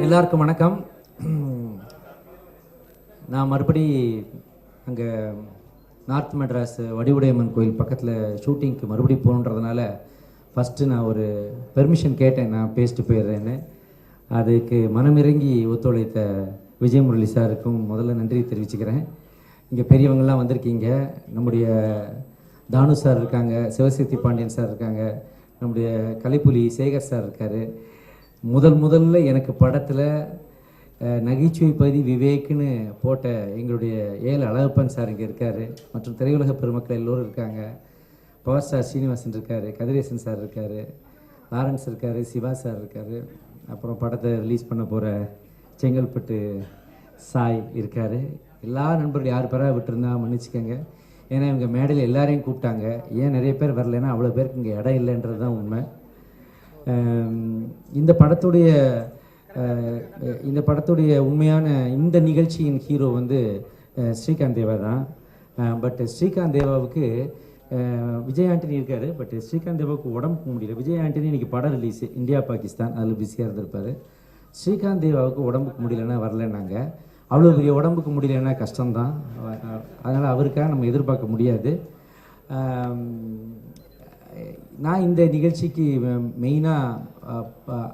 எல்லாருக்கும் வணக்கம். நான் மறுபடி அங்கே நார்த் மெட்ராஸ் வடிவுடையம்மன் கோயில் பக்கத்தில் ஷூட்டிங்க்கு மறுபடியும் போகணுன்றதுனால ஃபஸ்ட்டு நான் ஒரு பெர்மிஷன் கேட்டேன், நான் பேசிட்டு போயிடுறேன்னு. அதுக்கு மனமிறங்கி ஒத்துழைத்த விஜயமுரளி சாருக்கும் முதல்ல நன்றி தெரிவிச்சுக்கிறேன். இங்கே பெரியவங்கள்லாம் வந்திருக்கீங்க. நம்முடைய தானு சார் இருக்காங்க, சிவசக்தி பாண்டியன் சார் இருக்காங்க, நம்முடைய கலைப்புலி சேகர் சார் இருக்கார். முதல்ல எனக்கு படத்தில் நகைச்சுவை பகுதி விவேக்னு போட்ட எங்களுடைய ஏழு அழகப்பன் சார் இங்கே இருக்கார். மற்றும் திரையுலக பெருமக்கள் எல்லோரும் இருக்காங்க. பவர் ஸ்டார் ஸ்ரீனிவாசன் இருக்கார், கதிரேசன் சார் இருக்கார், லாரன்ஸ் இருக்கார், சிவா சார் இருக்கார். அப்புறம் படத்தை ரிலீஸ் பண்ண போகிற செங்கல்பட்டு சாய் இருக்கார். எல்லா நண்பர்கள் யார் பேராக விட்டுருந்தா மன்னிச்சுக்கோங்க. ஏன்னா இவங்க மேடையில் எல்லாரையும் கூப்பிட்டாங்க. ஏன் நிறைய பேர் வரலைன்னா அவ்வளோ பேருக்கு இங்கே இடம் இல்லைன்றது தான் உண்மை. இந்த படத்துடைய உண்மையான இந்த நிகழ்ச்சியின் ஹீரோ வந்து ஸ்ரீகாந்த் தேவா தான். பட் ஸ்ரீகாந்த் தேவாவுக்கு விஜய் ஆண்டனி இருக்கார். பட் ஸ்ரீகாந்த் தேவாவுக்கு உடம்புக்கு முடியல. விஜய் ஆண்டனி இன்றைக்கி படம் ரிலீஸு இந்தியா பாகிஸ்தான், அதில் பிஸியாக இருந்திருப்பார். ஸ்ரீகாந்த் தேவாவுக்கு உடம்புக்கு முடியலன்னா வரலன்னாங்க. அவ்வளோ பெரிய உடம்புக்கு முடியலன்னா கஷ்டம்தான். அதனால் அவருக்காக நம்ம எதிர்பார்க்க முடியாது. நான் இந்த நிகழ்ச்சிக்கு மெயினாக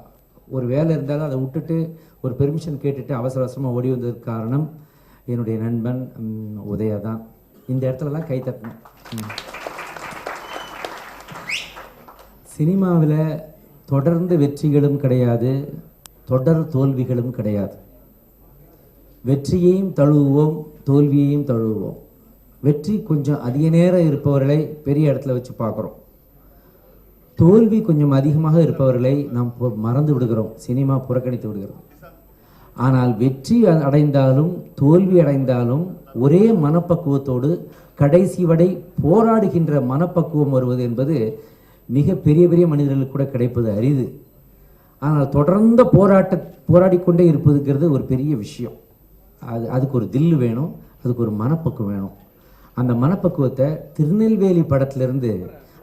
ஒரு வேலை இருந்தாலும் அதை விட்டுட்டு ஒரு பெர்மிஷன் கேட்டுட்டு அவசர அவசரமாக ஓடி வந்ததுக்கு காரணம் என்னுடைய நண்பன் உதயா தான். இந்த இடத்துலலாம் கை தட்டணும். சினிமாவில் தொடர்ந்து வெற்றிகளும் கிடையாது, தொடர் தோல்விகளும் கிடையாது. வெற்றியையும் தழுவுவோம், தோல்வியையும் தழுவுவோம். வெற்றி கொஞ்சம் அதிக நேரம் இருப்பவர்களை பெரிய இடத்துல வச்சு பார்க்குறோம். தோல்வி கொஞ்சம் அதிகமாக இருப்பவர்களை நாம் மறந்து விடுகிறோம், சினிமா புறக்கணித்து விடுகிறோம். ஆனால் வெற்றி அடைந்தாலும் தோல்வி அடைந்தாலும் ஒரே மனப்பக்குவத்தோடு கடைசி வரை போராடுகின்ற மனப்பக்குவம் வருவது என்பது மிக பெரிய பெரிய மனிதர்களுக்கு கூட கிடைப்பது அரிது. ஆனால் தொடர்ந்த போராடிக்கொண்டே இருப்பதுங்கிறது ஒரு பெரிய விஷயம். அதுக்கு ஒரு தில்லு வேணும், அதுக்கு ஒரு மனப்பக்குவம் வேணும். அந்த மனப்பக்குவத்தை திருநெல்வேலி படத்திலிருந்து,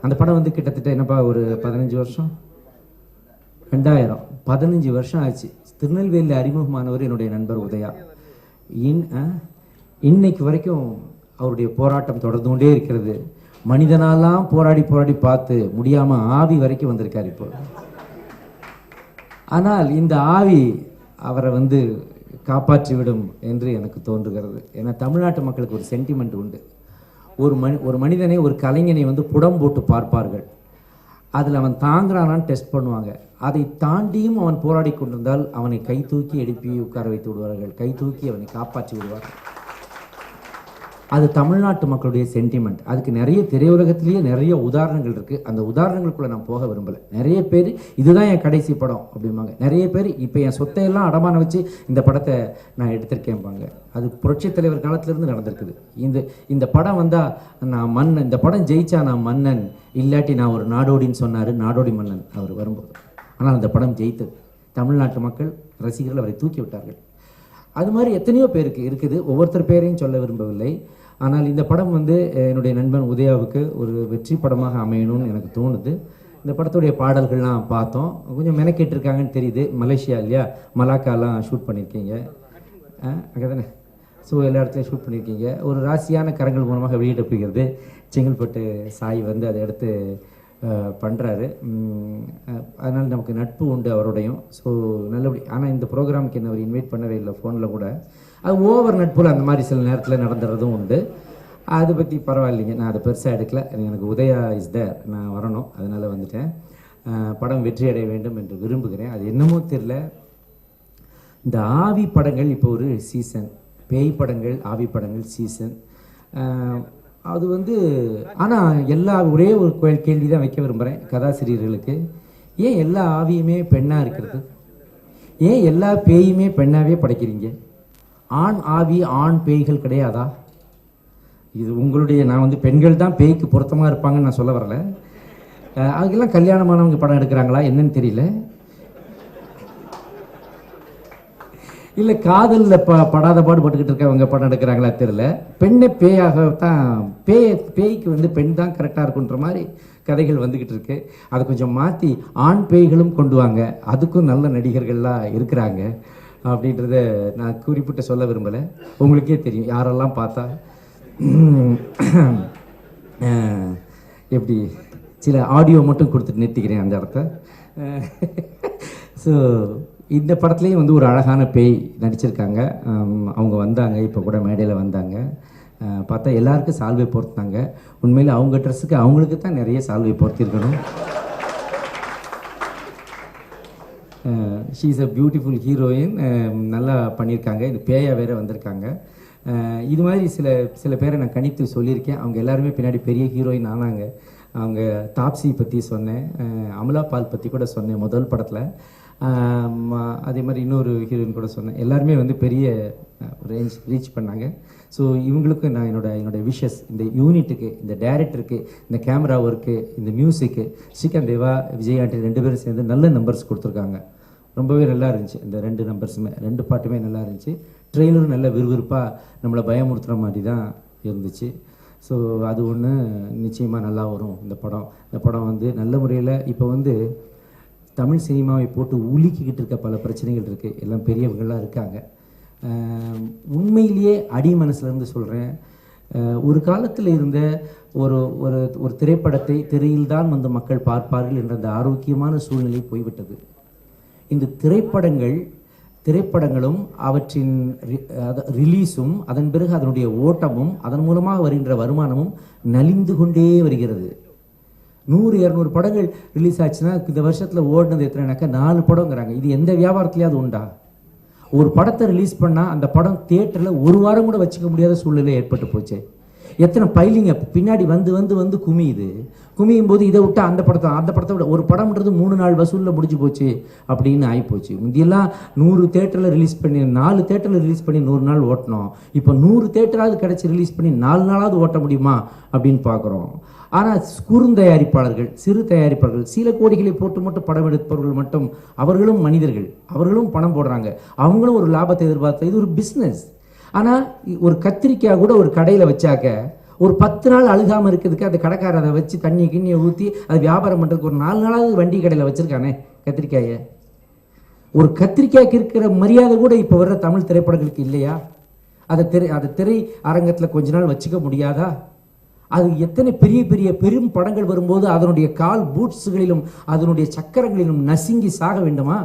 அந்த படம் வந்து கிட்டத்தட்ட என்னப்பா ஒரு 15 வருஷம், 15 வருஷம் ஆச்சு. திருநெல்வேலியில் அறிமுகமானவர் என்னுடைய நண்பர் உதயா. இன்னைக்கு வரைக்கும் அவருடைய போராட்டம் தொடர்ந்து கொண்டே இருக்கிறது. மனிதனாலாம் போராடி பார்த்து முடியாமல் ஆவி வரைக்கும் வந்திருக்கார் இப்போ. ஆனால் இந்த ஆவி அவரை வந்து காப்பாற்றிவிடும் என்று எனக்கு தோன்றுகிறது. ஏன்னா தமிழ்நாட்டு மக்களுக்கு ஒரு சென்டிமெண்ட் உண்டு. ஒரு மனிதனை, ஒரு கலைஞனை வந்து புடம் போட்டு பார்ப்பார்கள். அதில் அவன் தாங்குறானான்னு டெஸ்ட் பண்ணுவாங்க. அதை தாண்டியும் அவன் போராடி கொண்டிருந்தால் அவனை கை தூக்கி எழுப்பி உட்கார வைத்து விடுவார்கள், கை தூக்கி அவனை காப்பாற்றி விடுவார்கள். அது தமிழ்நாட்டு மக்களுடைய சென்டிமெண்ட். அதுக்கு நிறைய திரையுலகத்திலேயே நிறைய உதாரணங்கள் இருக்குது. அந்த உதாரணங்களுக்குள்ளே நான் போக விரும்பலை. நிறைய பேர் இதுதான் என் கடைசி படம் அப்படிம்பாங்க. நிறைய பேர் இப்போ என் சொத்தையெல்லாம் அடமான வச்சு இந்த படத்தை நான் எடுத்திருக்கேன்பாங்க. அது புரட்சித் தலைவர் காலத்திலேருந்து நடந்திருக்குது. இந்த படம் வந்தால் நான் மன்னன், இந்த படம் ஜெயிச்சா நான் மன்னன், இல்லாட்டி நான் ஒரு நாடோடின்னு சொன்னார், நாடோடி மன்னன் அவர் வரும்போது. ஆனால் அந்த படம் ஜெயித்தது. தமிழ்நாட்டு மக்கள் ரசிகர்கள் அவரை தூக்கி விட்டார்கள். அது மாதிரி எத்தனையோ பேருக்கு இருக்குது. ஒவ்வொருத்தர் பேரையும் சொல்ல விரும்பவில்லை. ஆனால் இந்த படம் வந்து என்னுடைய நண்பன் உதயாவுக்கு ஒரு வெற்றி படமாக அமையணும்னு எனக்கு தோணுது. இந்த படத்துடைய பாடல்கள்லாம் பார்த்தோம். கொஞ்சம் மெனக்கெட்டிருக்காங்கன்னு தெரியுது. மலேசியா இல்லையா, மலாக்காலாம் ஷூட் பண்ணியிருக்கீங்க அங்கே தானே. ஸோ எல்லா இடத்துலையும் ஷூட் பண்ணியிருக்கீங்க. ஒரு ராசியான கரங்கள் மூலமாக வெளியிடப்படுகிறது. செங்கல்பட்டு சாய் வந்து அதை எடுத்து பண்ணுறாரு. அதனால் நமக்கு நட்பு உண்டு அவருடையும். ஸோ நல்லபடி. ஆனால் இந்த ப்ரோக்ராமுக்கு என்ன அவர் இன்வைட் பண்ணவே இல்லை ஃபோனில் கூட. அது ஓவர் நட்புல அந்த மாதிரி சில நேரத்தில் நடந்துறதும் உண்டு. அதை பற்றி பரவாயில்லைங்க, நான் அதை பெருசாக எடுக்கல. எனக்கு உதயா இஸ் தேர், நான் வரணும், அதனால் வந்துட்டேன். படம் வெற்றி அடைய வேண்டும் என்று விரும்புகிறேன். அது என்னமோ தெரியல, இந்த ஆவி படங்கள் இப்போ ஒரு சீசன், பேய் படங்கள் ஆவி படங்கள் சீசன். அது வந்து ஆனால் ஒரே ஒரு கேள்வி தான் வைக்க விரும்புகிறேன் கதாசிரியர்களுக்கு. ஏன் எல்லா ஆவியுமே பெண்ணாக இருக்கிறது? ஏன் எல்லா பேயுமே பெண்ணாகவே படைக்கிறீங்க? ஆண் ஆவி ஆண் பேய்கள் கிடையாதா? இது உங்களுடைய, நான் வந்து பெண்கள் தான் பேய்க்கு பொருத்தமாக இருப்பாங்கன்னு நான் சொல்ல வரல. அதுக்கெல்லாம் கல்யாணமானவங்க படம் எடுக்கிறாங்களா என்னன்னு தெரியல. இல்லை காதலில் படாத பாடுபட்டுக்கிட்டு இருக்கவங்க படம் எடுக்கிறாங்களா தெரியல. பெண்ணை பேயாகத்தான், பேய்க்கு வந்து பெண் தான் கரெக்டாக இருக்குன்ற மாதிரி கதைகள் வந்துக்கிட்டு இருக்கு. அதை கொஞ்சம் மாற்றி ஆண் பேய்களும் கொண்டு வாங்க. அதுக்கும் நல்ல நடிகர்கள்லாம் இருக்கிறாங்க. அப்படின்றத நான் குறிப்பிட்டு சொல்ல விரும்பலை. உங்களுக்கே தெரியும் யாரெல்லாம் பார்த்தா எப்படி சில ஆடியோ மட்டும் கொடுத்துட்டு நிறுத்திக்கிறேன் அந்த இடத்த. ஸோ இந்த படத்துலேயும் வந்து ஒரு அழகான பேய் நடிச்சிருக்காங்க. அவங்க வந்தாங்க, இப்போ கூட மேடையில் வந்தாங்க. பார்த்தா எல்லாருக்கும் சால்வை போர்த்தாங்க. உண்மையில் அவங்க ட்ரெஸ்ஸுக்கு அவங்களுக்கு தான் நிறைய சால்வை போர்த்திருக்கணும். She is a beautiful heroine. நல்லா பண்ணியிருக்காங்க. இது பேயா வேற வந்திருக்காங்க. இது மாதிரி சில பேரை நான் கணித்து சொல்லியிருக்கேன். அவங்க எல்லாருமே பின்னாடி பெரிய ஹீரோயின் ஆனாங்க. அவங்க தாப்சி பற்றி சொன்னேன், அமலா பால் பற்றி கூட சொன்னேன் முதல் படத்தில். அதே மாதிரி இன்னொரு ஹீரோயின் கூட சொன்னேன். எல்லாருமே வந்து பெரிய ரேஞ்ச் ரீச் பண்ணாங்க. ஸோ இவங்களுக்கு நான் என்னோட விஷஸ், இந்த யூனிட்டுக்கு, இந்த டைரக்டருக்கு, இந்த கேமரா ஒர்க்கு, இந்த மியூசிக்கு, ஸ்ரீகாந்த் தேவா, விஜய் ஆண்டி 2 பேரும் சேர்ந்து நல்ல நம்பர்ஸ் கொடுத்துருக்காங்க. ரொம்பவே நல்லா இருந்துச்சு. இந்த 2 நம்பர்ஸுமே 2 பாட்டுமே நல்லா இருந்துச்சு. ட்ரெய்லரும் நல்ல விறுவிறுப்பாக நம்மளை பயமுறுத்துகிற மாதிரி தான் இருந்துச்சு. ஸோ அது ஒன்று நிச்சயமாக நல்லா வரும் இந்த படம். இந்த படம் வந்து நல்ல முறையில் இப்போ வந்து தமிழ் சினிமாவை போட்டு உலுக்கிக்கிட்டு இருக்க பல பிரச்சனைகள் இருக்குது. எல்லாம் பெரியவங்களாம் இருக்காங்க. உண்மையிலேயே அடி மனசுலேருந்து சொல்கிறேன், ஒரு காலத்தில் இருந்த ஒரு ஒரு ஒரு திரைப்படத்தை திரையில்தான் வந்து மக்கள் பார்ப்பார்கள் என்ற அந்த ஆரோக்கியமான சூழ்நிலை போய்விட்டது. இந்த திரைப்படங்களும் அவற்றின் ரிலீஸும் அதன் பிறகு அதனுடைய ஓட்டமும் அதன் மூலமாக வருகின்ற வருமானமும் நலிந்து கொண்டே வருகிறது. 100-200 படங்கள் ரிலீஸ் ஆச்சுன்னா இந்த வருஷத்தில் ஓடினது எத்தனைனாக்கா 4 படங்கிறாங்க. இது எந்த வியாபாரத்துலேயாவது உண்டா? ஒரு படத்தை ரிலீஸ் பண்ணால் அந்த படம் தியேட்டரில் ஒரு வாரம் கூட வச்சுக்க முடியாத சூழ்நிலை ஏற்பட்டு போச்சு. எத்தனை பைலிங்க பின்னாடி வந்து குமியும் போது இதை விட்டு அந்த படத்தை விட ஒரு படம்ன்றது 3 நாள் வசூலில் முடிஞ்சு போச்சு அப்படின்னு ஆகிப்போச்சு. முந்தியெல்லாம் 100 தேட்டரில் ரிலீஸ் பண்ணி 4 தேட்டரில் ரிலீஸ் பண்ணி 100 நாள் ஓட்டணும். இப்போ 100 தேட்டராவது கிடச்சி ரிலீஸ் பண்ணி 4 நாளாவது ஓட்ட முடியுமா அப்படின்னு பார்க்குறோம். ஆனால் குறுந்தயாரிப்பாளர்கள், சிறு தயாரிப்பாளர்கள், சில கோடிகளை போட்டு மட்டும் படம் எடுப்பவர்கள் மட்டும், அவர்களும் மனிதர்கள், அவர்களும் பணம் போடுறாங்க, அவங்களும் ஒரு லாபத்தை எதிர்பார்த்து, இது ஒரு பிஸ்னஸ். ஆனால் ஒரு கத்திரிக்காய் கூட ஒரு கடையில் வச்சாக்க ஒரு 10 நாள் அழுகாமல் இருக்கிறதுக்கு அந்த கடைக்காரர் அதை வச்சு கிண்ணியை ஊற்றி அதை வியாபாரம் பண்ணுறதுக்கு ஒரு 4 நாளாவது வண்டி கடையில் வச்சுருக்கானே கத்திரிக்காயை. ஒரு கத்திரிக்காய்க்கு இருக்கிற மரியாதை கூட இப்போ வர்ற தமிழ் திரைப்படங்களுக்கு இல்லையா? அதை திரை அரங்கத்தில் கொஞ்ச நாள் வச்சுக்க முடியாதா? அது எத்தனை பெரும் படங்கள் வரும்போது அதனுடைய கால் பூட்ஸுகளிலும் அதனுடைய சக்கரங்களிலும் நசுங்கி சாக வேண்டுமா?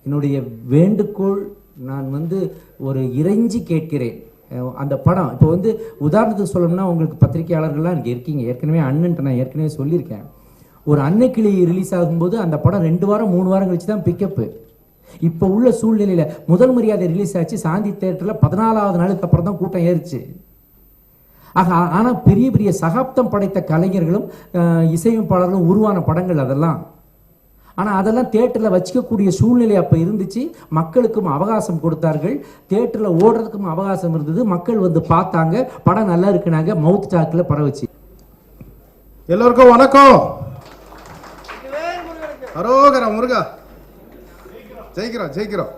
என்னுடைய வேண்டுகோள், நான் வந்து ஒரு இறைஞ்சி கேட்கிறேன். அந்த படம் இப்போ வந்து உதாரணத்துக்கு சொல்லணும்னா, உங்களுக்கு பத்திரிகையாளர்கள்லாம் இங்கே இருக்கீங்க, ஏற்கனவே அண்ணன்ட்ட நான் ஏற்கனவே சொல்லியிருக்கேன். ஒரு அன்னைக்கிளி ரிலீஸ் ஆகும்போது அந்த படம் 2 வாரம் 3 வாரம் கழிச்சு தான் பிக்கப்பு. இப்போ உள்ள சூழ்நிலையில் முதல் மரியாதை ரிலீஸ் ஆச்சு சாந்தி தேட்டரில் 14வது நாளுக்கு அப்புறம் தான் கூட்டம் ஏறிச்சு. ஆனால் பெரிய சகாப்தம் படைத்த கலைஞர்களும் இசையமைப்பாளர்களும் உருவான படங்கள் அதெல்லாம். ஆனால் அதெல்லாம் தேட்டரில் வச்சுக்கக்கூடிய சூழ்நிலை அப்போ இருந்துச்சு. மக்களுக்கும் அவகாசம் கொடுத்தார்கள், தேட்டரில் ஓடுறதுக்கும் அவகாசம் இருந்தது. மக்கள் வந்து பார்த்தாங்க, படம் நல்லா இருக்குனாங்க, மவுத் டாக்கில் பரவச்சு. எல்லோருக்கும் வணக்கம். அரோகரா முருகா, ஜெயிக்கிறோம்.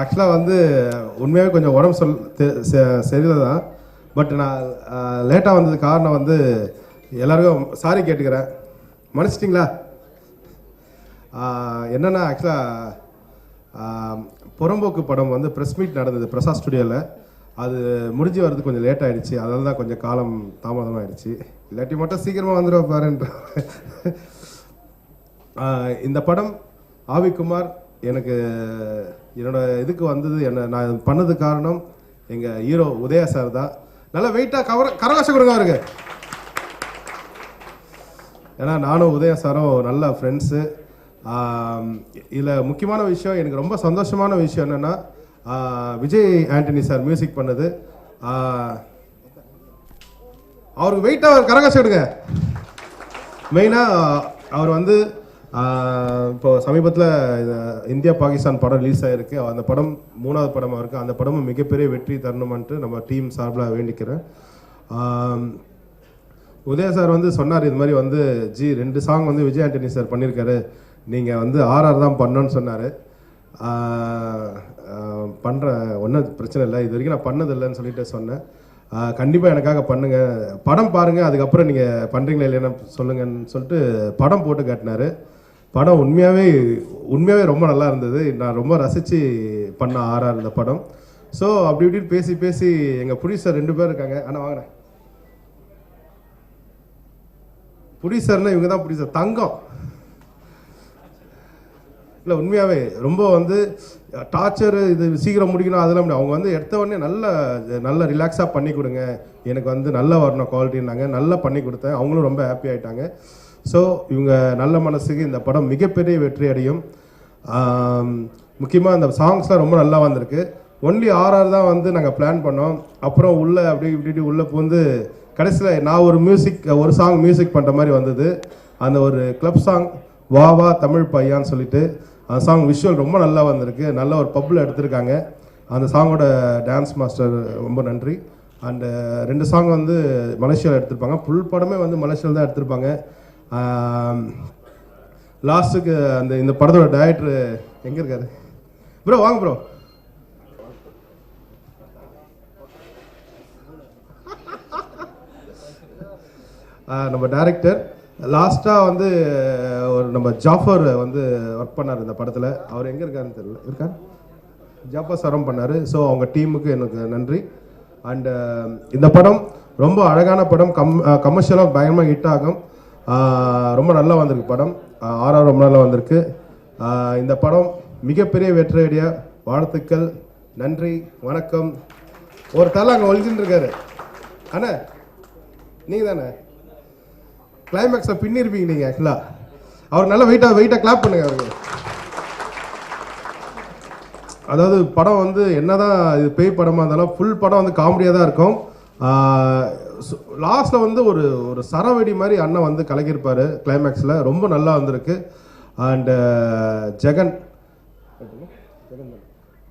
ஆக்சுவலாக வந்து உண்மையாகவே கொஞ்சம் உடம்பு சரியில்லை தான். பட் நான் லேட்டாக வந்தது காரணம் வந்து எல்லாருக்கும் சாரி கேட்டுக்கிறேன், மன்னிச்சிட்டிங்களா? என்னென்னா ஆக்சுவலாக புறம்போக்கு படம் வந்து ப்ரெஸ் மீட் நடந்தது பிரசாத் ஸ்டுடியோவில். அது முடிஞ்சு வர்றது கொஞ்சம் லேட் ஆகிடுச்சு, அதனால தான் கொஞ்சம் காலம் தாமதமாகிடுச்சு. இல்லாட்டி மட்டும் சீக்கிரமாக வந்துடுவோம் பாருன்ற. இந்த படம் ஆவிக்குமார் எனக்கு என்னோட இதுக்கு வந்தது, நான் பண்ணது காரணம் எங்கள் ஹீரோ உதயா சார் தான். நல்லா வெயிட்டாக கரகோஷம் கொடுங்க அவருக்கு. ஏன்னா நானும் உதயா சாரும் நல்ல ஃப்ரெண்ட்ஸு. இதில் முக்கியமான விஷயம், எனக்கு ரொம்ப சந்தோஷமான விஷயம் என்னென்னா, விஜய் ஆண்டனி சார் மியூசிக் பண்ணது. அவருக்கு வெயிட்டாக கரகோஷம் கொடுங்க. மெயினாக அவர் வந்து இப்போ சமீபத்தில் இந்தியா பாகிஸ்தான் படம் ரிலீஸ் ஆகிருக்கு. அந்த படம் 3வது படமாக இருக்குது. அந்த படமும் மிகப்பெரிய வெற்றி தரணுமென்ட்டு நம்ம டீம் சார்பில் வேண்டிக்கிறேன். உதயா சார் வந்து சொன்னார், இது மாதிரி வந்து 2 சாங் வந்து விஜய் ஆண்டனி சார் பண்ணியிருக்காரு, நீங்கள் வந்து RR தான் பண்ணணும்னு சொன்னார். பண்ணுற ஒன்றும் பிரச்சனை இல்லை, இது வரைக்கும் நான் பண்ணதில்லைன்னு சொல்லிட்டு சொன்னேன். கண்டிப்பாக எனக்காக பண்ணுங்கள், படம் பாருங்கள், அதுக்கப்புறம் நீங்கள் பண்ணுறீங்களா இல்லைன்னு சொல்லுங்கன்னு சொல்லிட்டு படம் போட்டு காட்டினார். படம் உண்மையாகவே ரொம்ப நல்லா இருந்தது. நான் ரொம்ப ரசித்து பண்ண ஆர்ஆர் இந்த படம். ஸோ அப்படி இப்படின்னு பேசி எங்கள் ப்ரொடியூசர் 2 பேர் இருக்காங்க. ஆனால் வாங்கினேன் ப்ரொடியூசர்னா இவங்க தான் ப்ரொடியூசர் தங்கம். இல்லை உண்மையாகவே ரொம்ப வந்து டார்ச்சர் இது சீக்கிரம் முடிக்கணும் அதெல்லாம் முடியும். அவங்க வந்து எடுத்த உடனே நல்ல ரிலாக்ஸாக பண்ணி கொடுங்க, எனக்கு வந்து நல்லா வரணும் குவாலிட்டின்னாங்க. நல்லா பண்ணி கொடுத்தேன். அவங்களும் ரொம்ப ஹாப்பி ஆகிட்டாங்க. ஸோ இவங்க நல்ல மனசுக்கு இந்த படம் மிகப்பெரிய வெற்றி அடையும். முக்கியமாக அந்த சாங்ஸ்லாம் ரொம்ப நல்லா வந்திருக்கு. ஒன்லி ஆர்ஆர் தான் வந்து நாங்கள் பிளான் பண்ணோம். அப்புறம் உள்ளே இப்படி உள்ளே பூந்து கடைசியில் நான் ஒரு சாங் மியூசிக் பண்ணுற மாதிரி வந்தது. அந்த ஒரு கிளப் சாங் வா வா தமிழ் பையான்னு சொல்லிட்டு அந்த சாங் விஷுவல் ரொம்ப நல்லா வந்திருக்கு. நல்ல ஒரு பப்பில் எடுத்திருக்காங்க. அந்த சாங்கோட டான்ஸ் மாஸ்டர் ரொம்ப நன்றி. அண்டு 2 சாங் வந்து மலேசியாவில் எடுத்திருப்பாங்க. ஃபுல் படமே வந்து மலேசியாவில் தான் எடுத்திருப்பாங்க. லாஸ்ட்டுக்கு இந்த படத்தோட டைரக்டர் எங்கே இருக்காரு ப்ரோ? வாங்க ப்ரோ. நம்ம டைரக்டர் லாஸ்ட்டாக வந்து நம்ம ஜாஃபர் வந்து ஒர்க் பண்ணார் இந்த படத்தில். அவர் எங்கே இருக்காருன்னு தெரியல. இருக்கார் ஜாஃபர் சரம் பண்ணார். ஸோ அவங்க டீமுக்கு எனக்கு நன்றி. அண்டு இந்த படம் ரொம்ப அழகான படம். கமர்ஷியலாக பயங்கரமாக ஹிட் ஆகும். ரொம்ப நல்லா வந்திருக்கு படம். ஆர்ஆர் ரொம்ப நல்லா வந்திருக்கு. இந்த படம் மிகப்பெரிய வெற்றியடைய வாழ்த்துக்கள். நன்றி, வணக்கம். ஒரு தலை அங்கே ஒழிச்சுட்டு இருக்காரு. அண்ணா நீங்கள் தானே கிளைமேக்ஸை பின்னிருப்பீங்க நீங்கள் ஆக்சுவலாக. அவர் நல்லா வெயிட்டாக கிளாப் பண்ணுங்க அவருக்கு. அதாவது படம் வந்து என்னதான் இது பேய் படமாக இருந்தாலும் ஃபுல் படம் வந்து காமெடியாக தான் இருக்கும். லாஸ்ட்டில் வந்து ஒரு சரவெடி மாதிரி அண்ணன் வந்து கலக்கியிருப்பார் கிளைமேக்ஸில். ரொம்ப நல்லா வந்திருக்கு. அண்டு ஜெகன்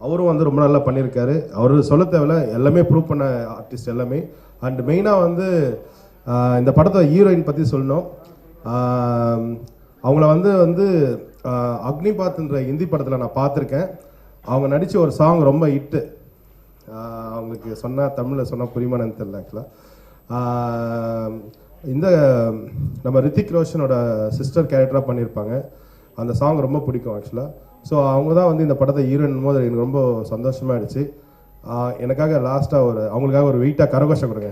அவரும் வந்து ரொம்ப நல்லா பண்ணியிருக்காரு. அவர் சொல்ல தேவையில்ல, எல்லாமே ப்ரூவ் பண்ண ஆர்டிஸ்ட் எல்லாமே. அண்டு மெயினாக வந்து இந்த படத்தை ஹீரோயின் பற்றி சொல்லணும். அவங்கள வந்து அக்னிபாத்ன்ற ஹிந்தி படத்தில் நான் பார்த்துருக்கேன். அவங்க நடித்த ஒரு சாங் ரொம்ப ஹிட்டு. அவங்களுக்கு சொன்னால் தமிழில் சொன்னால் புரியுமானு தெரியல ஆக்சுவலாக. இந்த நம்ம ரித்திக் ரோஷனோட சிஸ்டர் கேரக்டராக பண்ணியிருப்பாங்க. அந்த சாங் ரொம்ப பிடிக்கும் ஆக்சுவலாக. ஸோ அவங்க தான் வந்து இந்த படத்தை ஹீரோயின் போது எனக்கு ரொம்ப சந்தோஷமாக ஆயிடுச்சு. எனக்காக லாஸ்ட்டாக அவங்களுக்காக ஒரு வெயிட்டாக கரகோஷம் கொடுங்க.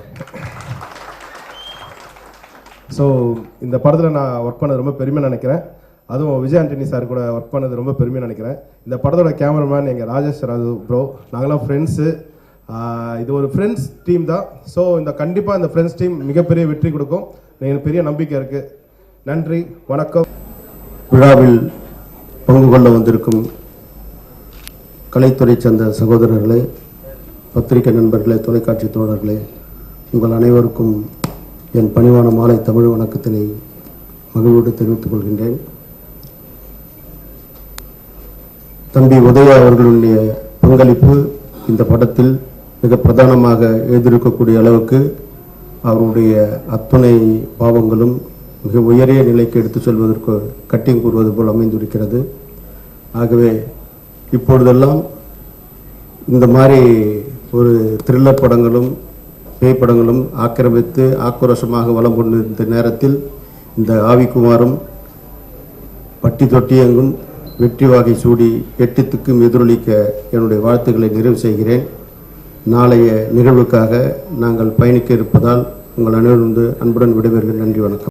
ஸோ இந்த படத்தில் நான் ஒர்க் பண்ணது ரொம்ப பெருமையாக நினைக்கிறேன். அதுவும் விஜய் ஆண்டனி சார் கூட ஒர்க் பண்ணது ரொம்ப பெருமையாக நினைக்கிறேன். இந்த படத்தோட கேமராமேன் எங்கள் ராஜேஷ் ராஜு ப்ரோ. நாங்களாம் ஃப்ரெண்ட்ஸு. இது ஒரு ஃப்ரெண்ட்ஸ் டீம் தான். ஸோ கண்டிப்பாக இந்த ஃப்ரெண்ட்ஸ் டீம் மிகப்பெரிய வெற்றி கொடுக்கும். எனக்கு பெரிய நம்பிக்கை இருக்குது. நன்றி, வணக்கம். விழாவில் பங்கு கொள்ள வந்திருக்கும் கலைத்துறை சேர்ந்த சகோதரர்களே, பத்திரிகை நண்பர்களே, தொலைக்காட்சி தோழர்களே, உங்கள் அனைவருக்கும் என் பணிவான மாலை தமிழ் வணக்கத்தினை மகிழ்வோடு தெரிவித்துக் கொள்கின்றேன். தம்பி உதயா அவர்களுடைய பங்களிப்பு இந்த படத்தில் மிக பிரதானமாக எழுதியிருக்கக்கூடிய அளவுக்கு அவருடைய அத்துணை பாவங்களும் மிக உயரிய நிலைக்கு எடுத்துச் செல்வதற்கு கட்டிங் கூறுவது போல் அமைந்திருக்கிறது. ஆகவே இப்பொழுதெல்லாம் இந்த மாதிரி ஒரு த்ரில்லர் படங்களும் பேய் படங்களும் ஆக்கிரமித்து ஆக்ரோஷமாக வலம் கொண்டிருந்த நேரத்தில் இந்த ஆவிக்குமாரும் பட்டி தொட்டியெங்கும் வெற்றி வாகை சூடி எட்டித்துக்கும் எதிரொலிக்க என்னுடைய வாழ்த்துக்களை நிறைவு செய்கிறேன். நாளைய நிகழ்வுக்காக நாங்கள் பயணிக்க இருப்பதால் உங்கள் அனைவரும் அன்புடன் விடைபெறுகிறேன். நன்றி, வணக்கம்.